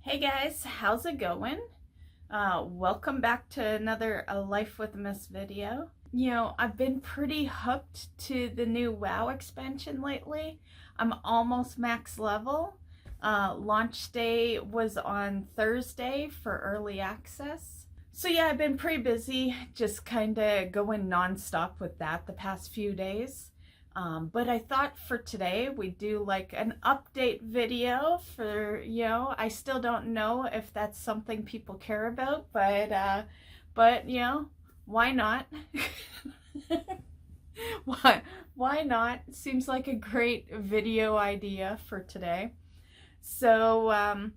Hey guys, how's it going? Welcome back to another Life with Myst video. I've been pretty hooked to the new WoW expansion lately. I'm almost max level. Launch day was on Thursday for early access. So yeah, I've been pretty busy, just kind of going nonstop with that the past few days. But I thought for today we'd do like an update video for, I still don't know if that's something people care about, but why not? Why not? Seems like a great video idea for today. So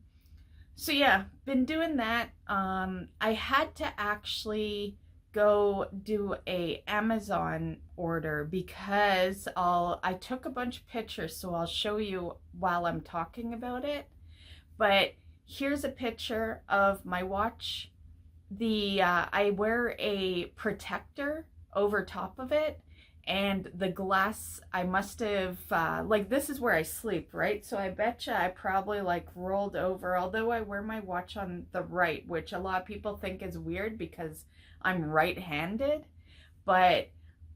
yeah, been doing that. I had to actually go do a Amazon order because I took a bunch of pictures, so I'll show you while I'm talking about it. But here's a picture of my watch. I wear a protector over top of it, and the glass, I must have like, this is where I sleep, right? So I betcha I probably like rolled over, although I wear my watch on the right, which a lot of people think is weird because I'm right-handed, but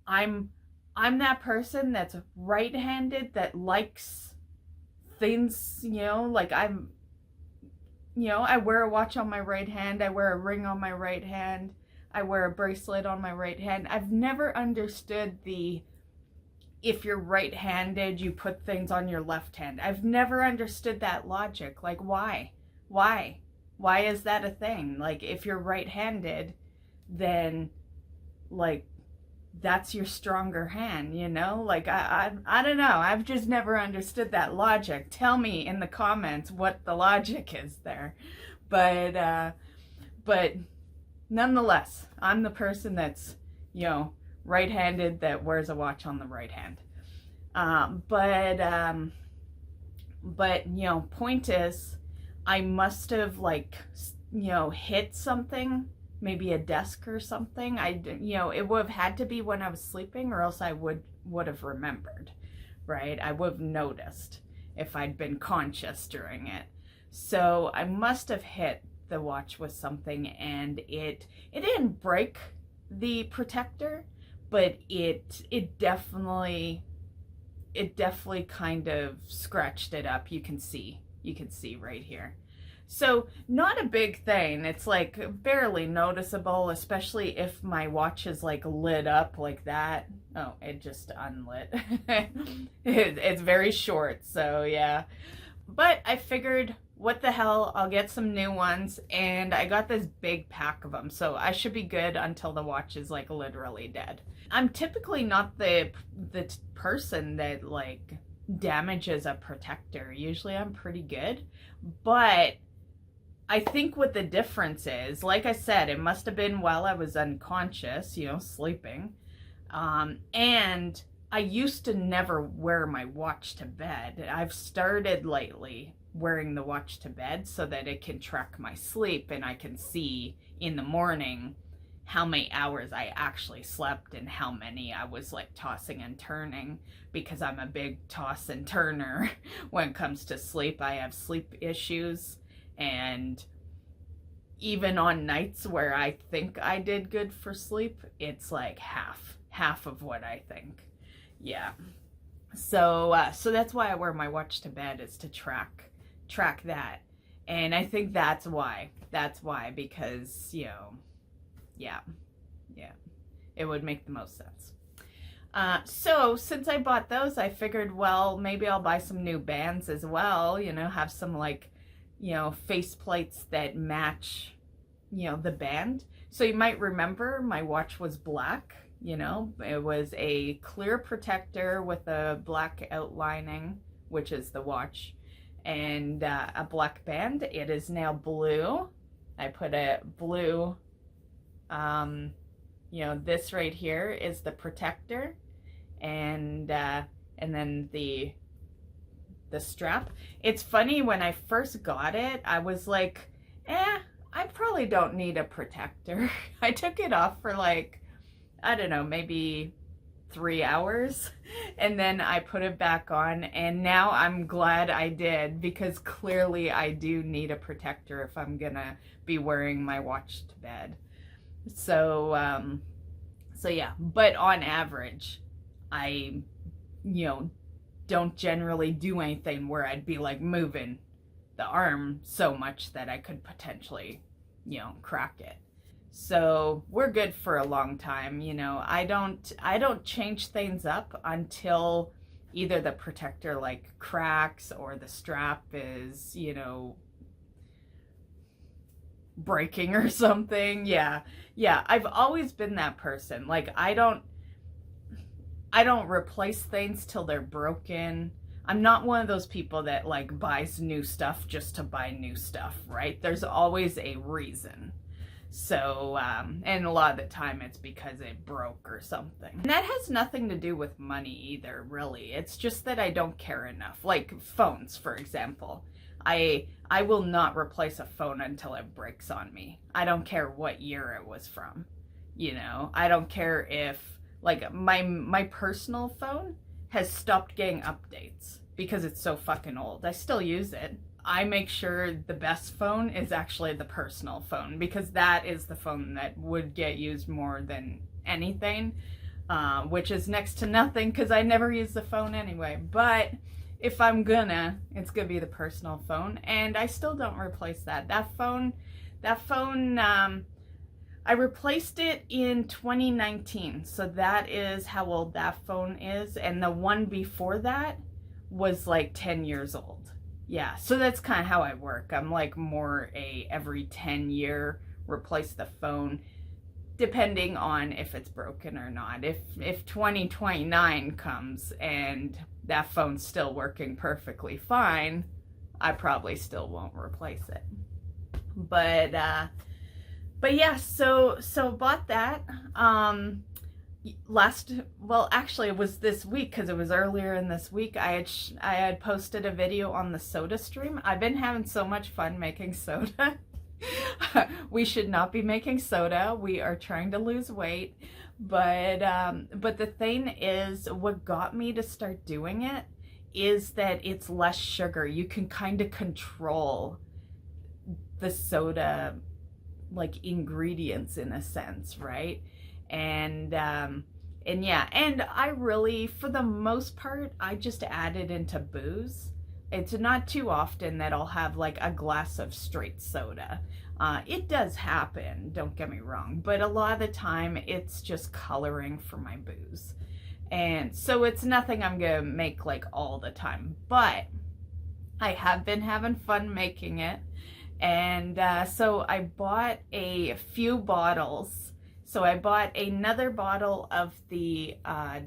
I'm that person that's right-handed that likes things, like I wear a watch on my right hand, I wear a ring on my right hand, I wear a bracelet on my right hand. I've never understood if you're right-handed, you put things on your left hand. I've never understood that logic. Like, why? Why is that a thing? Like, if you're right-handed, then like that's your stronger hand, like I don't know, I've just never understood that logic. Tell me in the comments what the logic is there. But nonetheless, I'm the person that's right-handed that wears a watch on the right hand. But point is, I must have like hit something, maybe a desk or something. It would have had to be when I was sleeping, or else I would have remembered, right? I would have noticed if I'd been conscious during it. So I must have hit the watch with something, and it didn't break the protector, but it definitely kind of scratched it up. You can see right here. So not a big thing. It's like barely noticeable, especially if my watch is like lit up like that. Oh, it just unlit. It's very short, so yeah. But I figured, what the hell, I'll get some new ones, and I got this big pack of them, so I should be good until the watch is like literally dead. I'm typically not the person that like damages a protector. Usually I'm pretty good, but I think what the difference is, like I said, it must have been while I was unconscious, sleeping. And I used to never wear my watch to bed. I've started lately wearing the watch to bed so that it can track my sleep, and I can see in the morning how many hours I actually slept and how many I was like tossing and turning, because I'm a big toss and turner when it comes to sleep. I have sleep issues. And even on nights where I think I did good for sleep, it's like half of what I think. Yeah. So that's why I wear my watch to bed, is to track that. And I think that's why, because, yeah, it would make the most sense. So since I bought those, I figured, well, maybe I'll buy some new bands as well, have some like, face plates that match, the band. So you might remember my watch was black, it was a clear protector with a black outlining, which is the watch, and a black band. It is now blue. I put a blue, this right here is the protector, and then the strap. It's funny, when I first got it, I was like, I probably don't need a protector. I took it off for like, I don't know, maybe 3 hours, and then I put it back on, and now I'm glad I did, because clearly I do need a protector if I'm gonna be wearing my watch to bed. So so yeah, but on average, I, don't generally do anything where I'd be like moving the arm so much that I could potentially, crack it. So we're good for a long time. I don't change things up until either the protector like cracks or the strap is, breaking or something. Yeah. I've always been that person. Like I don't replace things till they're broken. I'm not one of those people that like buys new stuff just to buy new stuff, right? There's always a reason. So, and a lot of the time it's because it broke or something. And that has nothing to do with money either, really. It's just that I don't care enough. Like phones, for example. I will not replace a phone until it breaks on me. I don't care what year it was from. I don't care if, like, my personal phone has stopped getting updates because it's so fucking old. I still use it. I make sure the best phone is actually the personal phone, because that is the phone that would get used more than anything, which is next to nothing because I never use the phone anyway. But if I'm gonna, it's gonna be the personal phone, and I still don't replace that. That phone, I replaced it in 2019, so that is how old that phone is, and the one before that was like 10 years old. Yeah, so that's kind of how I work. I'm like more a every 10 year replace the phone, depending on if it's broken or not. If 2029 comes and that phone's still working perfectly fine, I probably still won't replace it. But yeah, so bought that. Actually it was this week, because it was earlier in this week. I had posted a video on the soda stream. I've been having so much fun making soda. We should not be making soda. We are trying to lose weight. But the thing is, what got me to start doing it is that it's less sugar. You can kind of control the soda like ingredients in a sense, right? And yeah, and I really, for the most part, I just add it into booze. It's not too often that I'll have like a glass of straight soda. It does happen, don't get me wrong, but a lot of the time it's just coloring for my booze. And so it's nothing I'm gonna make like all the time, but I have been having fun making it. And so I bought a few bottles. So I bought another bottle of the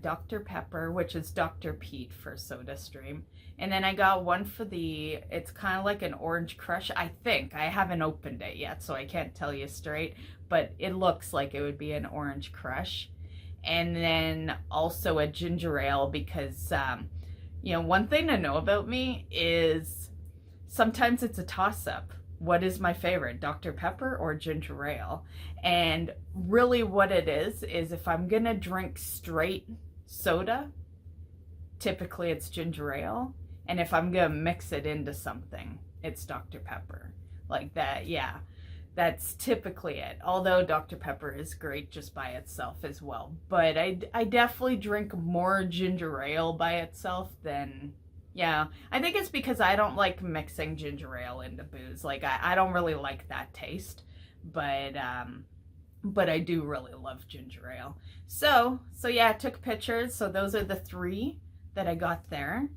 Dr. Pepper, which is Dr. Pete for SodaStream. And then I got one for it's kind of like an Orange Crush, I think. I haven't opened it yet, so I can't tell you straight. But it looks like it would be an Orange Crush. And then also a ginger ale, because, one thing to know about me is sometimes it's a toss-up. What is my favorite, Dr. Pepper or ginger ale? And really what it is if I'm gonna drink straight soda, typically it's ginger ale. And if I'm gonna mix it into something, it's Dr. Pepper. Like that, yeah. That's typically it. Although Dr. Pepper is great just by itself as well. But I definitely drink more ginger ale by itself than... Yeah, I think it's because I don't like mixing ginger ale into booze. Like, I don't really like that taste, but I do really love ginger ale. So yeah, I took pictures. So those are the 3 that I got there.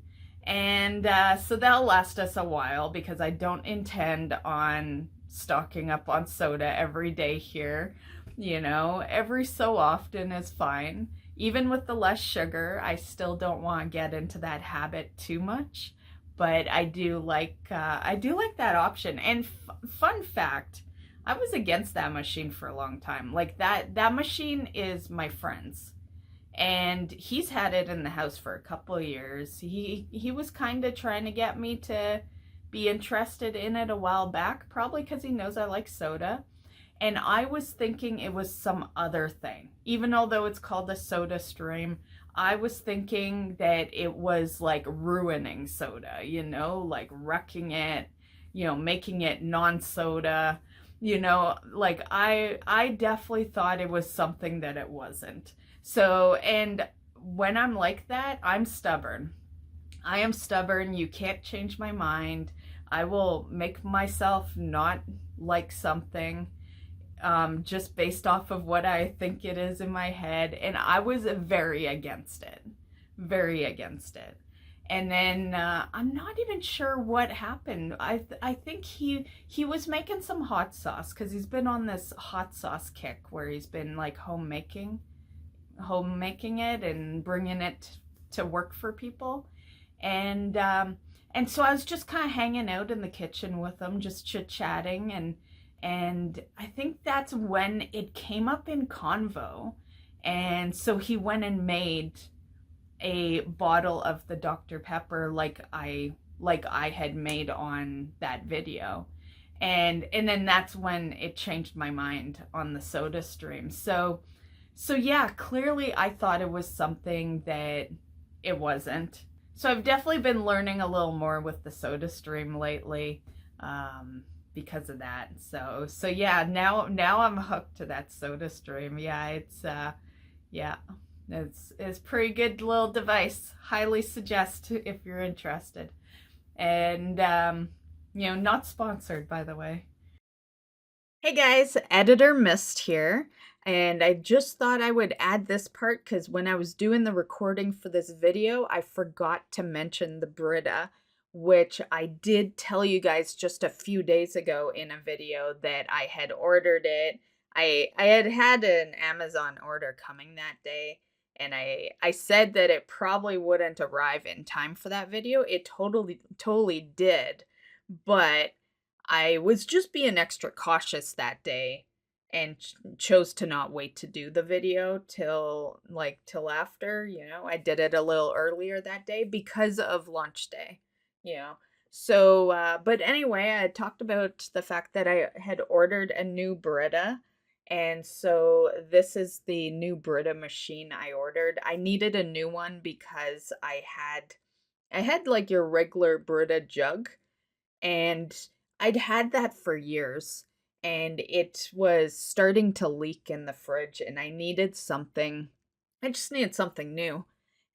And so that'll last us a while, because I don't intend on stocking up on soda every day here. Every so often is fine. Even with the less sugar, I still don't want to get into that habit too much, but I do like that option. And fun fact, I was against that machine for a long time. Like that machine is my friend's, and he's had it in the house for a couple of years. He was kind of trying to get me to be interested in it a while back, probably because he knows I like soda. And I was thinking it was some other thing. Even although it's called a soda stream, I was thinking that it was like ruining soda, like wrecking it, making it non-soda. Like I definitely thought it was something that it wasn't. So, and when I'm like that, I'm stubborn. I am stubborn. You can't change my mind. I will make myself not like something just based off of what I think it is in my head. And I was very against it. Very against it. And then I'm not even sure what happened. I think he was making some hot sauce because he's been on this hot sauce kick where he's been like homemaking it and bringing it to work for people. And so I was just kind of hanging out in the kitchen with him, just chit chatting, and I think that's when it came up in convo, and so he went and made a bottle of the Dr. Pepper like I had made on that video. And then that's when it changed my mind on the soda stream. So yeah, clearly I thought it was something that it wasn't. So I've definitely been learning a little more with the soda stream lately, because of that. So yeah, now I'm hooked to that soda stream. Yeah, yeah, it's pretty good little device. Highly suggest if you're interested. And not sponsored, by the way. Hey guys, editor Myst here, and I just thought I would add this part because when I was doing the recording for this video, I forgot to mention the Brita, which I did tell you guys just a few days ago in a video that I had ordered it. I had an Amazon order coming that day, and I said that it probably wouldn't arrive in time for that video. It totally did, but I was just being extra cautious that day and chose to not wait to do the video till after, I did it a little earlier that day because of launch day, you know. So, but anyway, I talked about the fact that I had ordered a new Brita. And so this is the new Brita machine I ordered. I needed a new one because I had like your regular Brita jug, and I'd had that for years, and it was starting to leak in the fridge, and I just needed something new.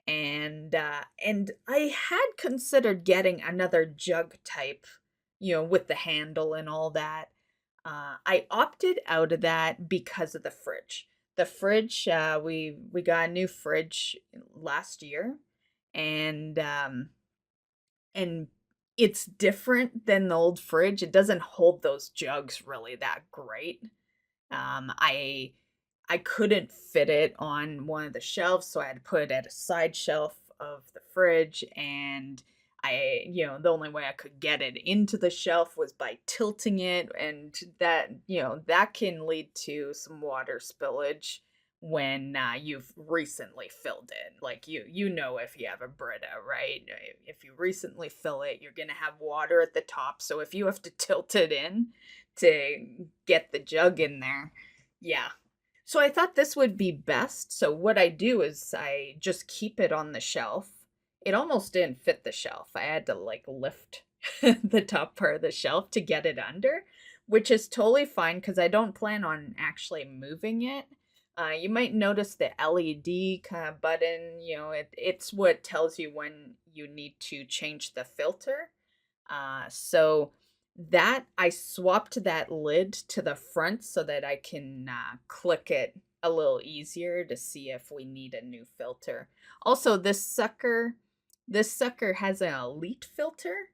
And I had considered getting another jug type, with the handle and all that. I opted out of that because of the fridge. The fridge, we got a new fridge last year, and and it's different than the old fridge. It doesn't hold those jugs really that great. I couldn't fit it on one of the shelves, so I had to put it at a side shelf of the fridge, and the only way I could get it into the shelf was by tilting it, and that can lead to some water spillage when you've recently filled it. Like if you have a Brita, right? If you recently fill it, you're gonna have water at the top. So if you have to tilt it in to get the jug in there, yeah. So I thought this would be best. So what I do is I just keep it on the shelf. It almost didn't fit the shelf. I had to like lift the top part of the shelf to get it under, which is totally fine because I don't plan on actually moving it. You might notice the LED kind of button, it's what tells you when you need to change the filter. So that I swapped that lid to the front so that I can click it a little easier to see if we need a new filter. Also, this sucker has an elite filter,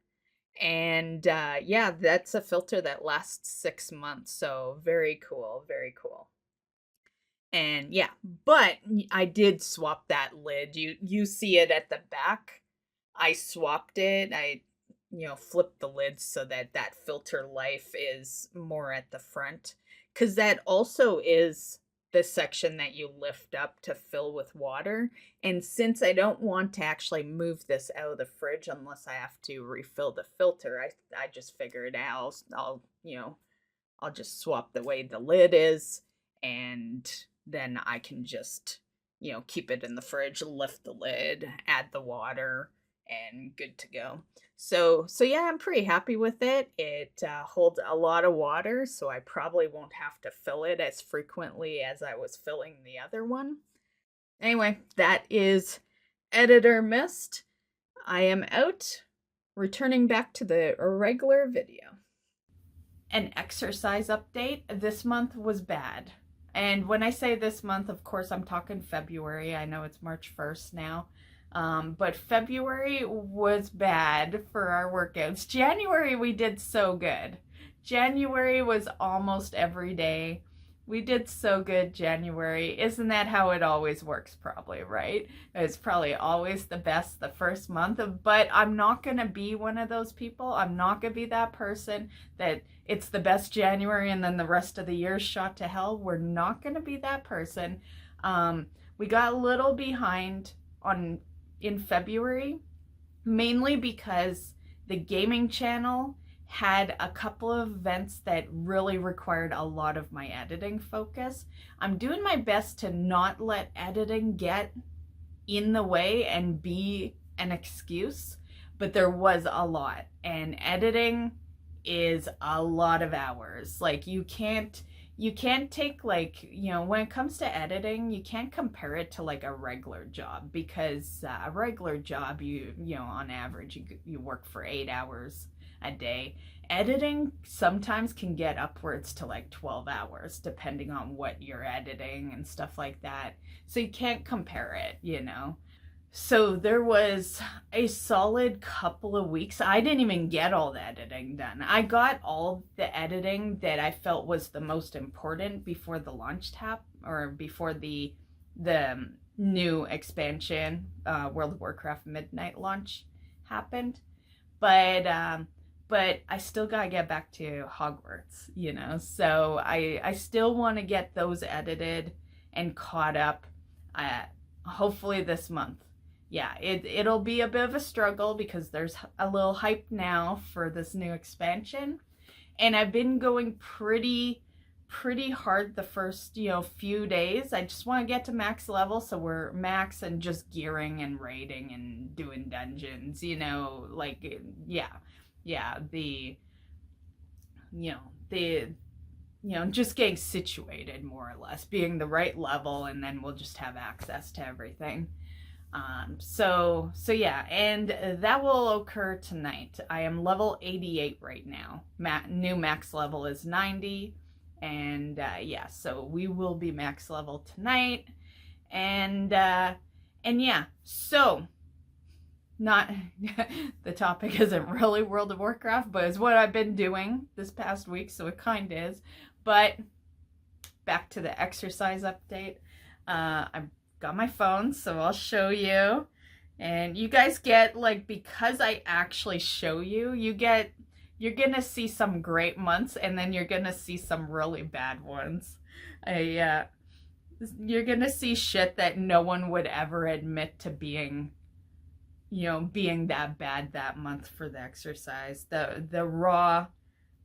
and yeah, that's a filter that lasts 6 months. So very cool, very cool. And yeah, but I did swap that lid. You see it at the back. I swapped it. I flipped the lid so that filter life is more at the front, cuz that also is the section that you lift up to fill with water. And since I don't want to actually move this out of the fridge unless I have to refill the filter, I just figured I'll I'll just swap the way the lid is, and then I can just, keep it in the fridge, lift the lid, add the water, and good to go. So yeah, I'm pretty happy with it. It holds a lot of water, so I probably won't have to fill it as frequently as I was filling the other one. Anyway, that is Editor Myst. I am out, returning back to the regular video. An exercise update. This month was bad. And when I say this month, of course, I'm talking February. I know it's March 1st now. But February was bad for our workouts. January, we did so good. January was almost every day. We did so good January. Isn't that how it always works, probably, right? It's probably always the best the first month, but I'm not going to be one of those people. I'm not going to be that person that it's the best January and then the rest of the year shot to hell. We're not going to be that person. We got a little behind in February, mainly because the gaming channel had a couple of events that really required a lot of my editing focus. I'm doing my best to not let editing get in the way and be an excuse, but there was a lot, and editing is a lot of hours. Like you can't take, like, when it comes to editing, you can't compare it to like a regular job, because a regular job, on average you work for 8 hours a day. Editing sometimes can get upwards to like 12 hours depending on what you're editing and stuff like that. So you can't compare it, So there was a solid couple of weeks. I didn't even get all the editing done. I got all the editing that I felt was the most important before the launch tap, or before the new expansion, World of Warcraft Midnight launch happened. But I still gotta get back to Hogwarts, so I still want to get those edited and caught up, hopefully this month. Yeah, it'll be a bit of a struggle because there's a little hype now for this new expansion, and I've been going pretty hard the first few days. I just want to get to max level, so we're max and just gearing and raiding and doing dungeons, like, just getting situated, more or less, being the right level, and then we'll just have access to everything. So yeah, and that will occur tonight. I am level 88 right now. New max level is 90, and yeah, so we will be max level tonight, and yeah, so not the topic isn't really World of Warcraft, but it's what I've been doing this past week, so it kind of is. But back to the exercise update. I've got my phone, so I'll show you, and you guys get, like, because I actually show you, you're gonna see some great months, and then you're gonna see some really bad ones. You're gonna see shit that no one would ever admit to being that bad that month for the exercise. The raw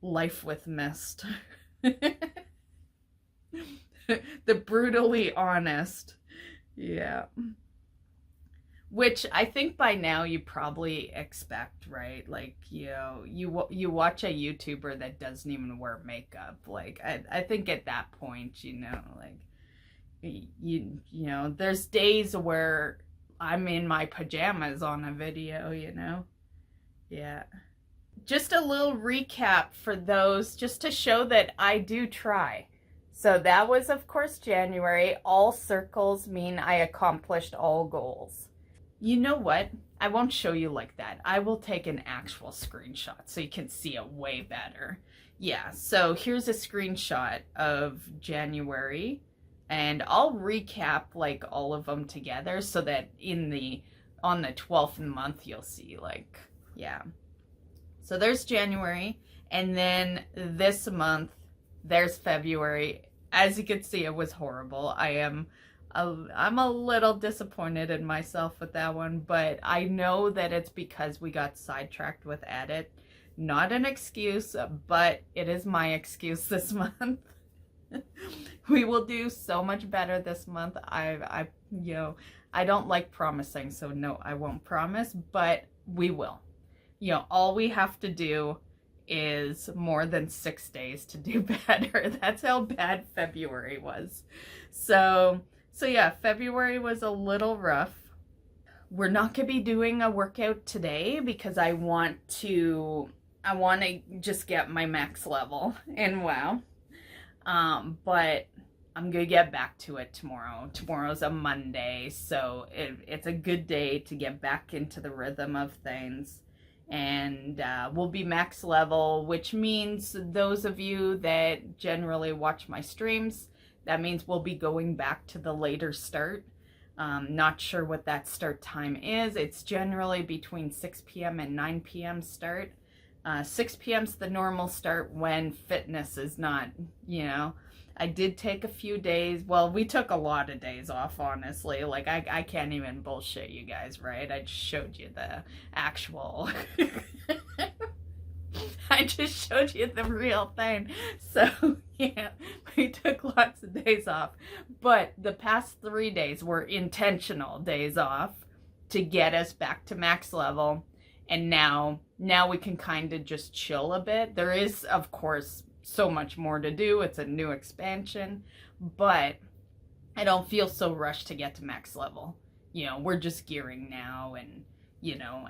life with Myst. The brutally honest. Yeah. Which I think by now you probably expect, right? Like, you watch a YouTuber that doesn't even wear makeup. Like, I think at that point, like, there's days where I'm in my pajamas on a video, Yeah. Just a little recap for those, just to show that I do try. So that was, of course, January. All circles mean I accomplished all goals. You know what? I won't show you like that. I will take an actual screenshot so you can see it way better. Yeah, so here's a screenshot of January. And I'll recap, like, all of them together so that on the 12th month you'll see, like, yeah. So there's January, and then this month there's February. As you can see, it was horrible. I'm a little disappointed in myself with that one, but I know that it's because we got sidetracked with edit. Not an excuse, but it is my excuse this month. We will do so much better this month. I don't like promising, so no, I won't promise, but we will. All we have to do is more than 6 days to do better. That's how bad February was. So yeah, February was a little rough. We're not going to be doing a workout today because I want to just get my max level in WoW. But I'm going to get back to it tomorrow. Tomorrow's a Monday, so it's a good day to get back into the rhythm of things. And we'll be max level, which means those of you that generally watch my streams, that means we'll be going back to the later start. Not sure what that start time is. It's generally between 6 p.m. and 9 p.m. start. 6 p.m. is the normal start when fitness is not, I did take a few days. Well, we took a lot of days off, honestly. Like, I can't even bullshit you guys, right? I just showed you the actual... I just showed you the real thing. So, yeah, we took lots of days off. But the past 3 days were intentional days off to get us back to max level. And now we can kind of just chill a bit. There is, of course, so much more to do. It's a new expansion. But I don't feel so rushed to get to max level. We're just gearing now and,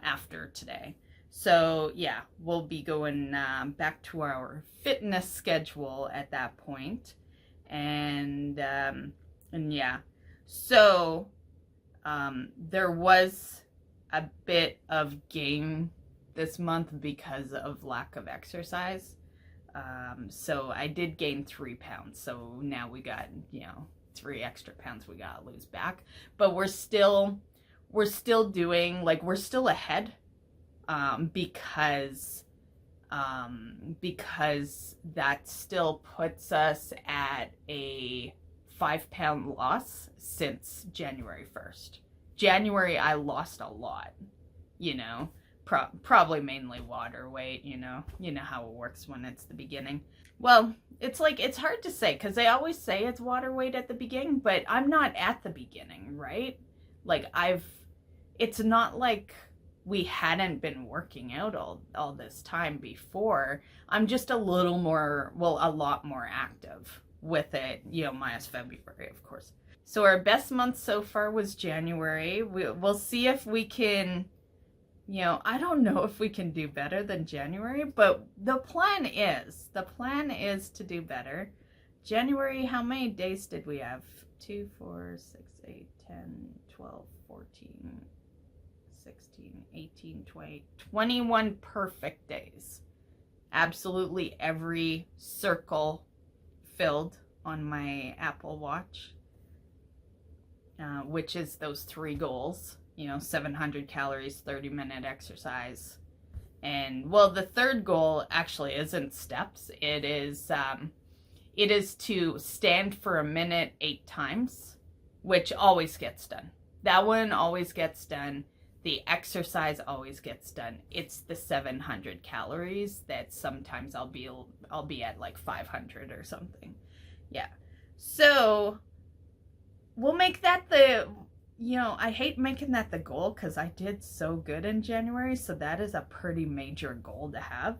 after today. So yeah, we'll be going back to our fitness schedule at that point. And yeah, so there was a bit of gain this month because of lack of exercise. So I did gain 3 pounds. So now we got, 3 extra pounds we gotta lose back. But we're still doing, like, we're still ahead. Because that still puts us at a 5-pound loss since January 1st. January, I lost a lot, probably mainly water weight, you know how it works when it's the beginning. Well, it's hard to say because they always say it's water weight at the beginning, but I'm not at the beginning, right? Like it's not like we hadn't been working out all this time before. I'm just a lot more active with it, minus February, of course. So our best month so far was January. We'll see if we can, I don't know if we can do better than January, but the plan is to do better. January, how many days did we have? 2, 4, 6, 8, 10, 12, 14, 16, 18, 20, 21 perfect days. Absolutely every circle filled on my Apple Watch, which is those 3 goals, 700 calories, 30-minute exercise. And, well, the third goal actually isn't steps. It is to stand for a minute 8 times, which always gets done. That one always gets done. The exercise always gets done. It's the 700 calories that sometimes I'll be at like 500 or something. Yeah. So we'll make that I hate making that the goal because I did so good in January. So that is a pretty major goal to have,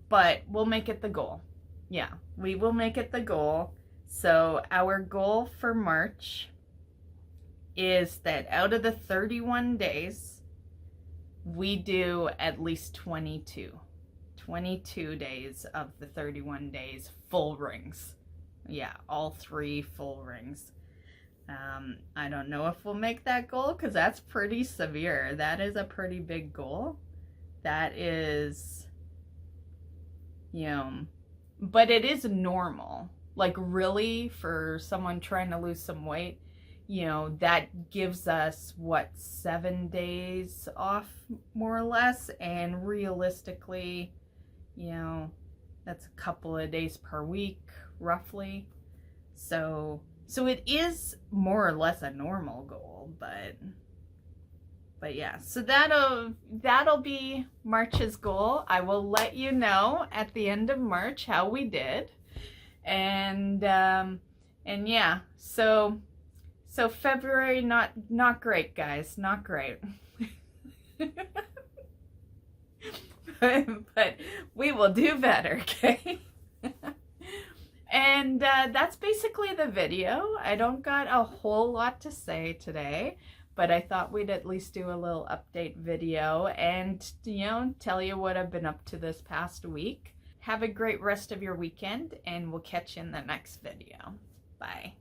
but we'll make it the goal. Yeah, we will make it the goal. So our goal for March is that out of the 31 days, we do at least 22 days of the 31 days full rings. Yeah, all 3 full rings. I don't know if we'll make that goal because that's pretty severe. That is a pretty big goal. That is, but it is normal. Like, really, for someone trying to lose some weight, that gives us, 7 days off, more or less, and realistically, that's a couple of days per week, roughly. So it is more or less a normal goal, but But yeah, so that'll be March's goal. I will let you know at the end of March how we did. And yeah, so February, not great, guys, not great. but we will do better, okay? And that's basically the video. I don't got a whole lot to say today, but I thought we'd at least do a little update video and, you know, tell you what I've been up to this past week. Have a great rest of your weekend, and we'll catch you in the next video. Bye.